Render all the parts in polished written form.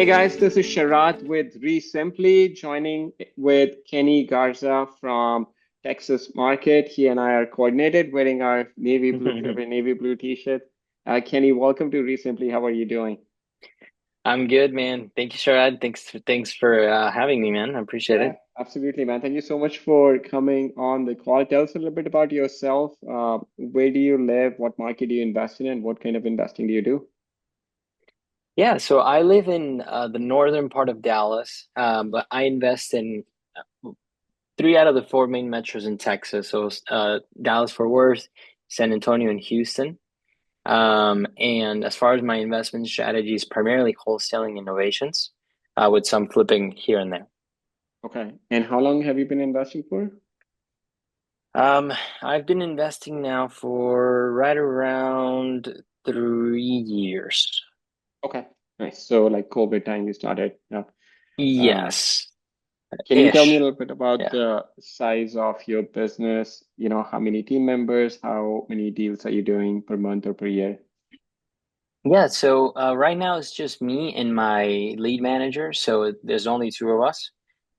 guys, this is Sharad with REsimpli, joining with Kenny Garza from Texas Market. He and I are coordinated wearing our navy blue, favorite navy blue t-shirt. Kenny, welcome to REsimpli. How are you doing? I'm good, man. Thank you, Sharad. Thanks for having me, man. I appreciate Yeah, it. absolutely, man. Thank you so much for coming on the call. Tell us a little bit about yourself. Where do you live? What market do you invest in? And what kind of investing do you do? Yeah, so I live in the northern part of Dallas, but I invest in three out of the four main metros in Texas. So Dallas, Fort Worth, San Antonio, and Houston. And as far as my investment strategy is primarily wholesaling innovations, with some flipping here and there. Okay. And how long have you been investing for? Um, I've been investing now for right around 3 years. Okay. Nice. So like COVID time you started. Yeah. Uh, Yes, Can you tell me a ish. little bit about Yeah. the size of your business? How many team members, how many deals are you doing per month or per year? Yeah, so right now it's just me and my lead manager. So there's only two of us.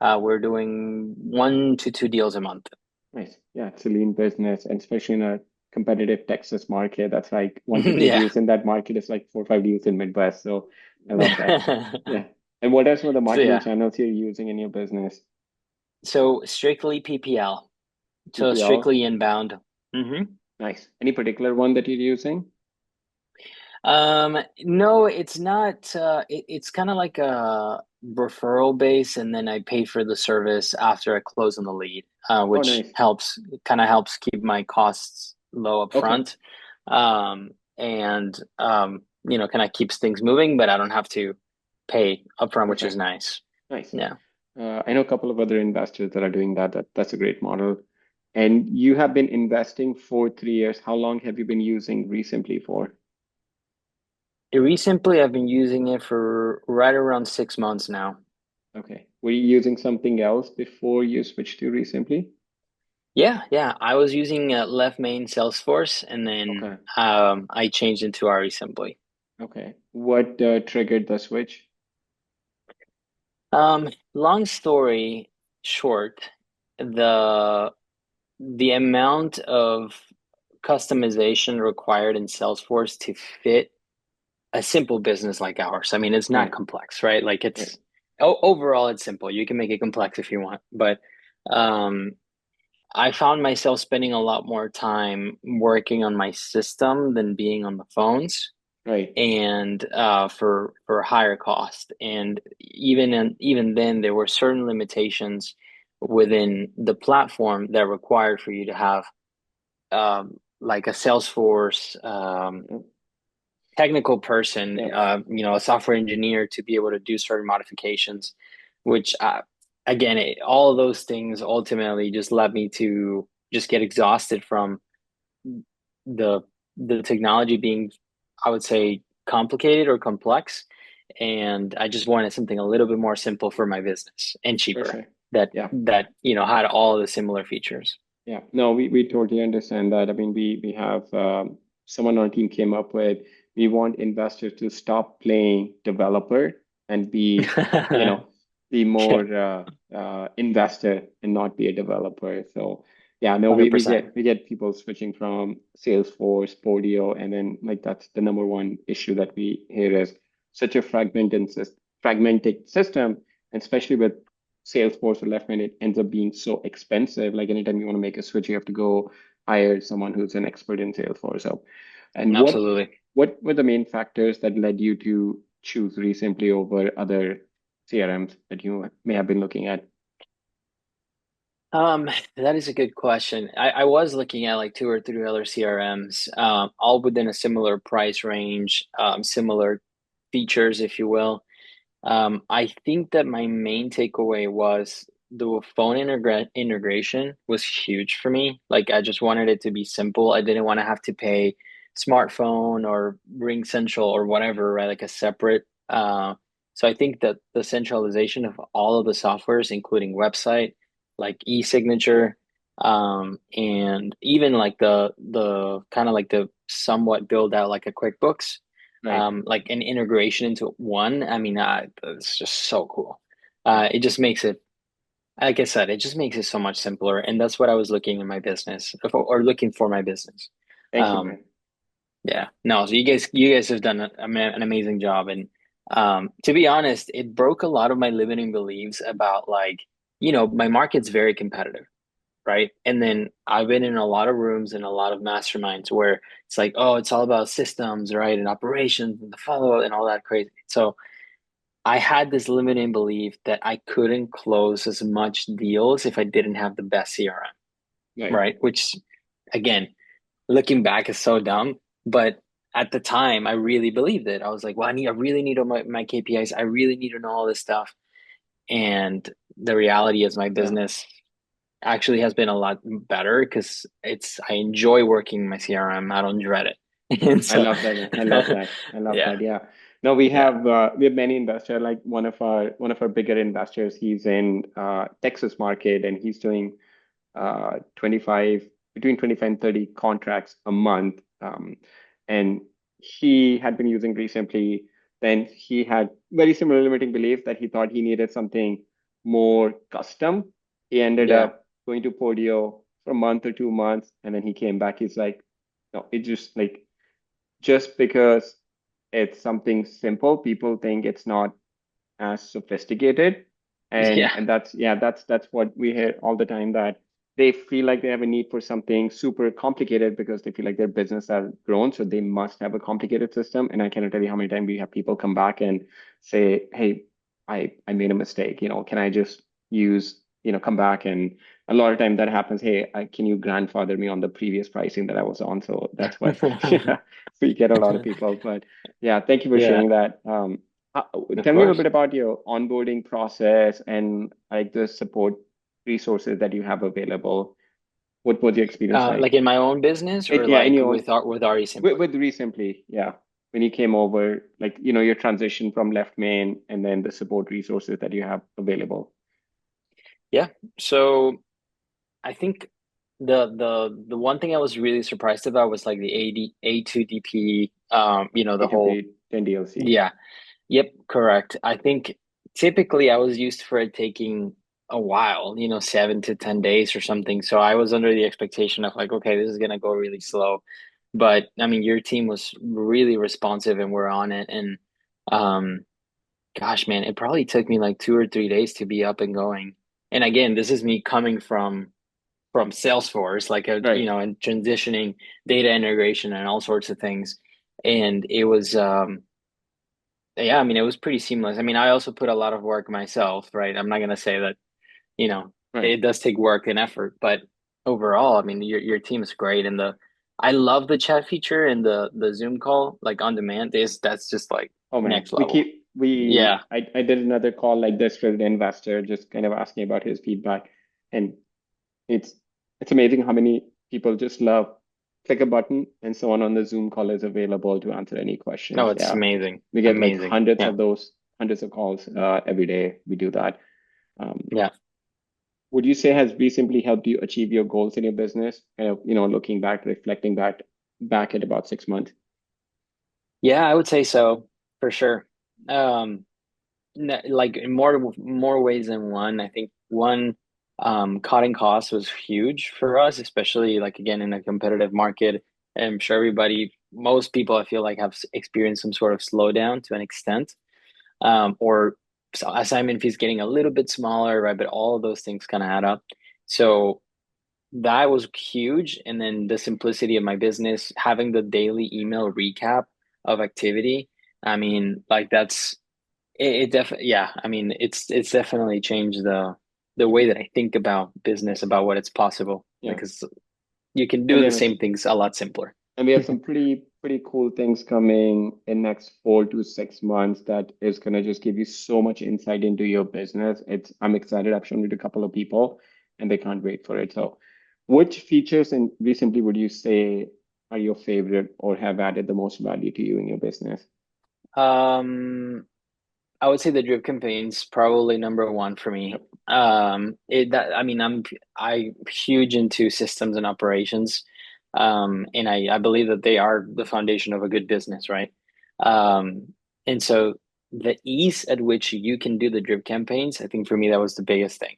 We're doing 1 to 2 deals a month. Nice. Yeah, it's a lean business, and especially in a competitive Texas market, that's like 1 to 2 Yeah. deals in that market is like 4 or 5 deals in Midwest. So I love that. Yeah. And what are some of the So marketing yeah. channels you're using in your business? So strictly PPL. So PPL. strictly inbound. hmm Nice. Any particular one that you're using? No, it's not. It's kind of like a referral base, and then I pay for the service after I close on the lead, Oh, which nice. helps keep my costs low up Okay. front. And kind of keeps things moving, but I don't have to pay upfront, which is Perfect. nice. Nice. Yeah. I know a couple of other investors that are doing that. That's a great model. And you have been investing for 3 years. How long have you been using Resimpli for? Recently, I've been using it for right around 6 months now. Okay. Were you using something else before you switched to Resimpli? Yeah, yeah. I was using left main Salesforce, and then Okay. I changed into REsimpli. Okay. What triggered the switch? Long story short, the the amount of customization required in Salesforce to fit a simple business like ours. I mean, it's not Right. complex, right? Like Right. overall, it's simple. You can make it complex if you want, but um, I found myself spending a lot more time working on my system than being on the phones, Right. and for higher cost. And even then, there were certain limitations within the platform that required for you to have like a Salesforce technical person, Yeah. a software engineer to be able to do certain modifications, which again, all of those things ultimately just led me to just get exhausted from the the technology being, I would say, complicated or complex. And I just wanted something a little bit more simple for my business and For cheaper sure. that Yeah. had all the similar features. Yeah, no, we totally understand that. I mean, we have someone on our team came up with we want investors to stop playing developer and Yeah, be more investor and not be a developer. So yeah, no, we 100%. get people switching from Salesforce, Podio, and then like that's the number one issue that we hear is such a fragmented system, and especially with Salesforce or Leftman, it ends up being so expensive. Like anytime you want to make a switch, you have to go hire someone who's an expert in Salesforce. So, and Absolutely. what were the main factors that led you to choose Resimpli over other CRMs that you may have been looking at? That is a good question. I was looking at like two or three other CRMs, all within a similar price range, similar features, if you will. I think that my main takeaway was the phone integration was huge for me. Like I just wanted it to be simple. I didn't want to have to pay smartphone or Ring Central or whatever, right? Like a separate. So I think that the centralization of all of the softwares, including website, like e-signature, and even like the kind of like the somewhat build out like a QuickBooks. Right. like an integration into one. I mean, it's just so cool. It just makes it, like I said, it just makes it so much simpler. And that's what I was looking in my business or looking for my business. Thank you, Um, man. yeah, no, so you guys have done an amazing job. And to be honest, it broke a lot of my limiting beliefs about like, my market's very competitive, right? And then I've been in a lot of rooms and a lot of masterminds where it's like, oh, it's all about systems, right? And operations and the follow-up and all that crazy. So I had this limiting belief that I couldn't close as much deals if I didn't have the best CRM, Right. right? Which again, looking back is so dumb, but at the time I really believed it. I was like, well, I really need all my KPIs. I really need to know all this stuff. And the reality is my Yeah. business actually has been a lot better because I enjoy working my CRM. I don't dread it. And I so love that, man. I love that. I love yeah, that. Yeah. No, we yeah, have many investors. Like one of our bigger investors. He's in Texas market, and he's doing 25 between 25 and 30 contracts a month. And he had been using REsimpli. Then he had very similar limiting belief that he thought he needed something more custom. He ended yeah, up going to Podio for a month or 2 months, and then he came back. He's like, no, it just because it's something simple, people think it's not as sophisticated. And yeah, and that's yeah, that's what we hear all the time, that they feel like they have a need for something super complicated because they feel like their business has grown, so they must have a complicated system. And I cannot tell you how many times we have people come back and say, hey, I made a mistake, can I just use, come back. And a lot of time that happens, hey, can you grandfather me on the previous pricing that I was on? So that's what yeah, we get a lot of people. But yeah, thank you for yeah, sharing that. uh, of Tell me a little course. bit about your onboarding process and like the support resources that you have available. What was your experience like? Like in my own business or Yeah, in like your own, with with, REsimpli? with Recently, yeah. When you came over, like, your transition from left main and then the support resources that you have available. Yeah. So I think the one thing I was really surprised about was like the A2DP, the whole, A2P, 10 DLC. yeah, yep, correct. I think typically I was used for it taking a while, 7 to 10 days or something. So I was under the expectation of like, okay, this is gonna go really slow. But I mean, your team was really responsive and we're on it. And um, gosh, man, it probably took me like 2 or 3 days to be up and going. And again, this is me coming from Salesforce, like Right. and transitioning data integration and all sorts of things. And it was yeah, I mean, it was pretty seamless. I mean, I also put a lot of work myself, right? I'm not gonna say that, Right. it does take work and effort, but overall, I mean, your team is great. And I love the chat feature and the Zoom call, like on demand, is that's just like Oh man, next level. Yeah. I did another call like this with an investor, just kind of asking about his feedback. And It's it's amazing how many people just love click a button and someone on the Zoom call is available to answer any Oh, questions. it's Yeah, amazing. we get like Amazing. hundreds Yeah. of those, hundreds of calls every day. We do that. Um, Yeah. would you say has recently helped you achieve your goals in your business? Kind of, looking back, reflecting back at about 6 months. Yeah, I would say so for sure. Um, like in more ways than one. I think one, cutting costs was huge for us, especially like again in a competitive market. I'm sure most people I feel like have experienced some sort of slowdown to an extent, or so assignment fees getting a little bit smaller, right? But all of those things kind of add up. So that was huge. And then the simplicity of my business, having the daily email recap of activity. I mean, like it definitely, yeah. I mean, it's definitely changed the way that I think about business, about what it's possible, Yeah, because you can and do we the have same things a lot simpler. some pretty cool things coming in next 4 to 6 months that is gonna just give you so much insight into your business. I'm excited. I've shown it to a couple of people and they can't wait for it. So which features and recently would you say are your favorite or have added the most value to you in your business? Um, I would say the drip campaign's probably number one for me. Yep. I mean, I huge into systems and operations. And I believe that they are the foundation of a good business, right? Um, and so the ease at which you can do the drip campaigns, I think for me that was the biggest thing.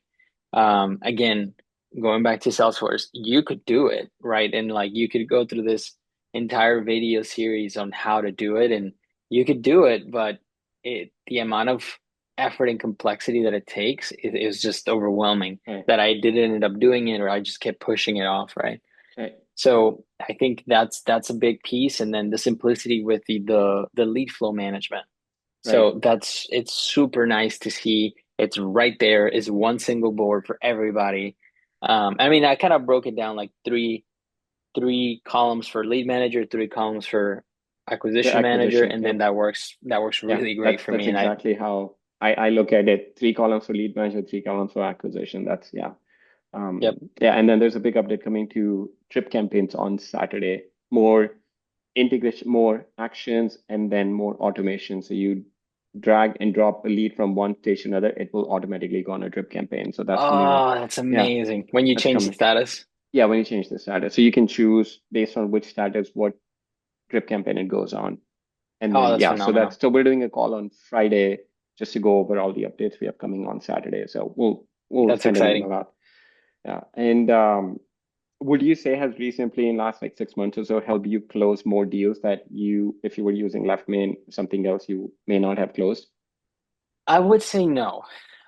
Again, going back to Salesforce, you could do it, right? And like you could go through this entire video series on how to do it, and you could do it, but the amount of effort and complexity that it takes is just overwhelming Right. that I didn't end up doing it or I just kept pushing it off, right? Right. So I think that's a big piece, and then the simplicity with the lead flow management. Right. So that's it's super nice to see. It's right there. Is one single board for everybody. I mean, I kind of broke it down like three columns for lead manager, three columns for The acquisition manager, acquisition. and then Yep. that works Yeah. really great for That's me. And I exactly how I look at it. Three columns for lead manager, three columns for acquisition. That's yeah. yep. Yeah, and then there's a big update coming to trip campaigns on Saturday. More integration, more actions, and then more automation. So you drag and drop a lead from one station to another, it will automatically go on a drip campaign. So that's coming up. Oh, that's Yeah, amazing. When you that's change the coming. status. Yeah, when you change the status. So you can choose based on which status, what drip campaign it goes on. And Oh, then, that's yeah, so phenomenal. we're doing a call on Friday just to go over all the updates we have coming on Saturday. So we'll That's send an exciting. email out. Yeah. And would you say has recently in last like 6 months or so helped you close more deals that you, if you were using left main, something else you may not have closed? I would say no.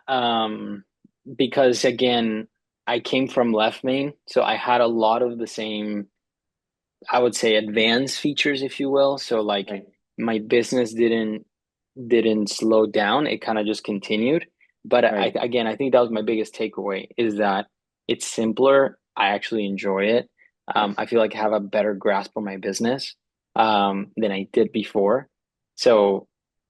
Um, because again, I came from left main, so I had a lot of the same, I would say, advanced features, if you will. So like Right. my business didn't slow down. It kind of just continued. But Right. I think that was my biggest takeaway is that it's simpler. I actually enjoy it. Yes. I feel like I have a better grasp on my business than I did before. So,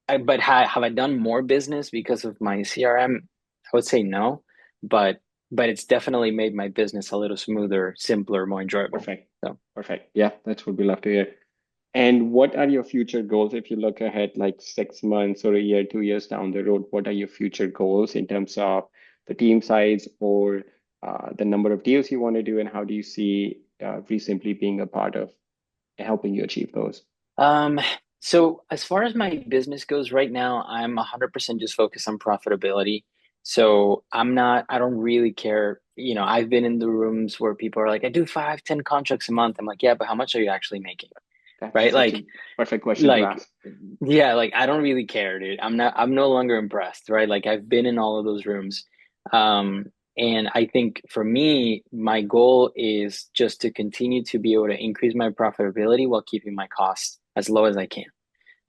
but have I done more business because of my CRM? I would say no, but it's definitely made my business a little smoother, simpler, more enjoyable. Perfect. So. Perfect. Yeah, that's what we love to hear. And what are your future goals if you look ahead like 6 months or a year, 2 years down the road? What are your future goals in terms of the team size or the number of deals you want to do, and how do you see ReSimpli being a part of helping you achieve those? Um, so as far as my business goes right now, I'm 100% just focused on profitability. So I don't really care. I've been in the rooms where people are like, I do 5, 10 contracts a month. I'm like, yeah, but how much are you actually making? That's Right? such a perfect question to Like, ask. yeah, like I don't really care, dude. I'm no longer impressed, right? Like I've been in all of those rooms. Um, and I think for me, my goal is just to continue to be able to increase my profitability while keeping my costs as low as I can.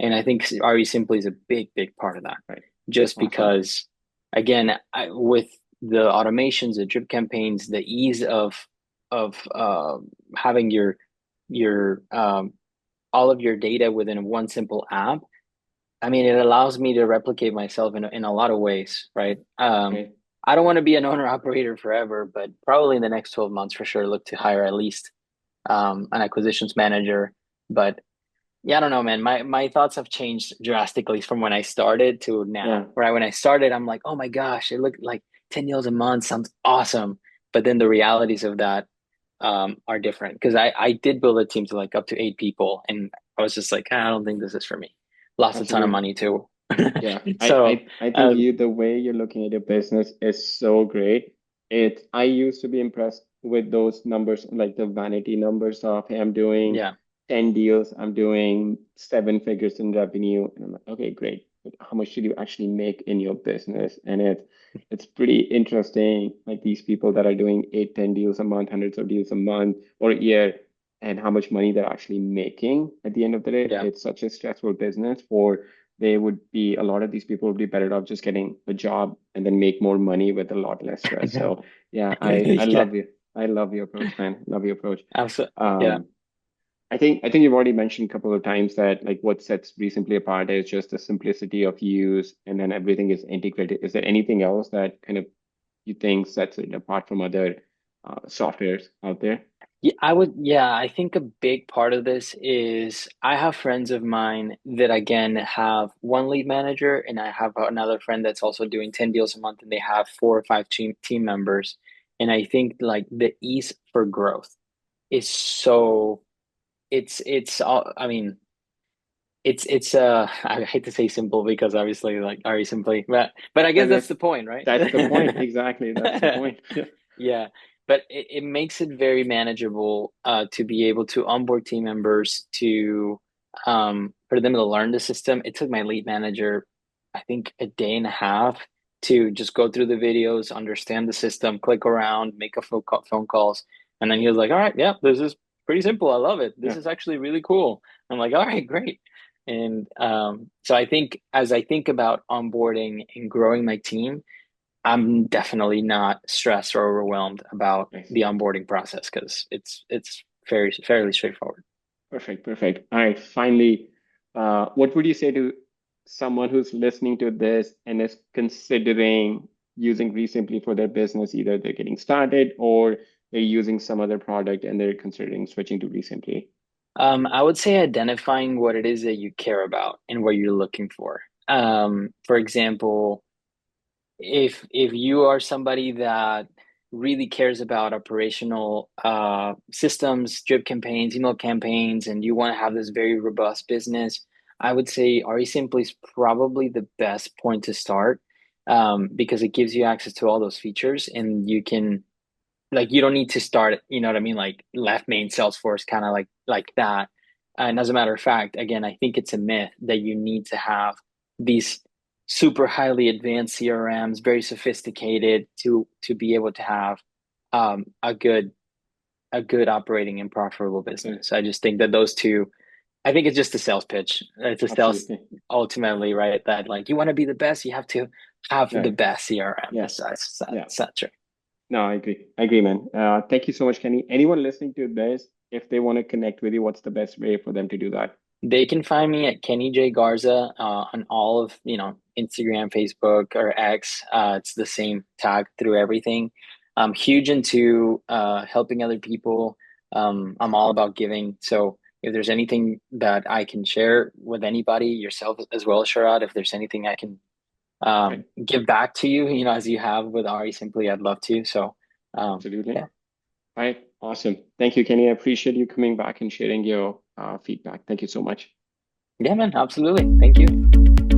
And I think REsimpli is a big, big part of that. Right. Just Awesome. because, again, with the automations, the drip campaigns, the ease of having your all of your data within one simple app. I mean, it allows me to replicate myself in a lot of ways, right? Right. I don't want to be an owner operator forever, but probably in the next 12 months for sure, look to hire at least an acquisitions manager. But yeah, I don't know, man. My thoughts have changed drastically from when I started to now. Yeah. Right when I started, I'm like, oh my gosh, it looked like 10 deals a month sounds awesome. But then the realities of that are different because I did build a team to like up to 8 people, and I was just like, I don't think this is for me. Lost a ton of Absolutely. money too. Yeah, So I think uh, you the way you're looking at your business is so great. I used to be impressed with those numbers, like the vanity numbers of, hey, I'm doing yeah, 10 deals, I'm doing 7 figures in revenue. And I'm like, okay, great. But how much should you actually make in your business? And it's pretty interesting, like these people that are doing 8, 10 deals a month, hundreds of deals a month or a year, and how much money they're actually making at the end of the day. yeah, It's such a stressful business for they would be a lot of these people would be better off just getting a job and then make more money with a lot less I stress. know. So yeah, I Yeah, love you. I love your approach, man. Love your approach. absolutely. Yeah. Um, I think you've already mentioned a couple of times that like what sets ReSimpli apart is just the simplicity of use and then everything is integrated. Is there anything else that kind of you think sets it apart from other softwares out there? Yeah, I think a big part of this is I have friends of mine that again have one lead manager, and I have another friend that's also doing 10 deals a month, and they have 4 or 5 team members. And I think like the ease for growth is so it's all, I mean, it's I hate to say simple because obviously like REsimpli, but I guess And that's the point, right? that's the point. Exactly. That's the point. Yeah, but it makes it very manageable to be able to onboard team members to for them to learn the system. It took my lead manager, I think, a day and a half to just go through the videos, understand the system, click around, make a phone calls, and then he was like, "All right, yeah, this is pretty simple. I love it. This Yeah. is actually really cool." I'm like, "All right, great." And so I think as I think about onboarding and growing my team, I'm definitely not stressed or overwhelmed about Nice. the onboarding process because it's fairly straightforward. Perfect. Perfect. All right. Finally, what would you say to someone who's listening to this and is considering using ReSimpli for their business? Either they're getting started or they're using some other product and they're considering switching to ReSimpli. I would say identifying what it is that you care about and what you're looking for. For example, if you are somebody that really cares about operational systems, drip campaigns, email campaigns, and you want to have this very robust business, I would say REsimpli is probably the best point to start because it gives you access to all those features and you can like you don't need to start, you know what I mean, like left main Salesforce kind of like that. And as a matter of fact, again, I think it's a myth that you need to have these super highly advanced CRMs, very sophisticated to be able to have um, a good a good operating and profitable Yeah, business. I just think that those two, I think it's just a sales pitch. It's a sales absolutely. ultimately, right? That like you want to be the best, you have to have the Yeah. best CRM. Yeah. Yeah. That's true. No, I agree. I agree, man. Thank you so much, Kenny. Anyone listening to this, if they want to connect with you, what's the best way for them to do that? They can find me at Kenny J Garza on all of Instagram, Facebook, or X. It's the same tag through everything. I'm huge into helping other people. I'm all about giving. So if there's anything that I can share with anybody, yourself as well, Sharad, if there's anything I can Right. give back to you, as you have with Ari, simply, I'd love to. So Absolutely. yeah, All right. Awesome. Thank you, Kenny. I appreciate you coming back and sharing your feedback. Thank you so much. yeah, man, absolutely. Thank you.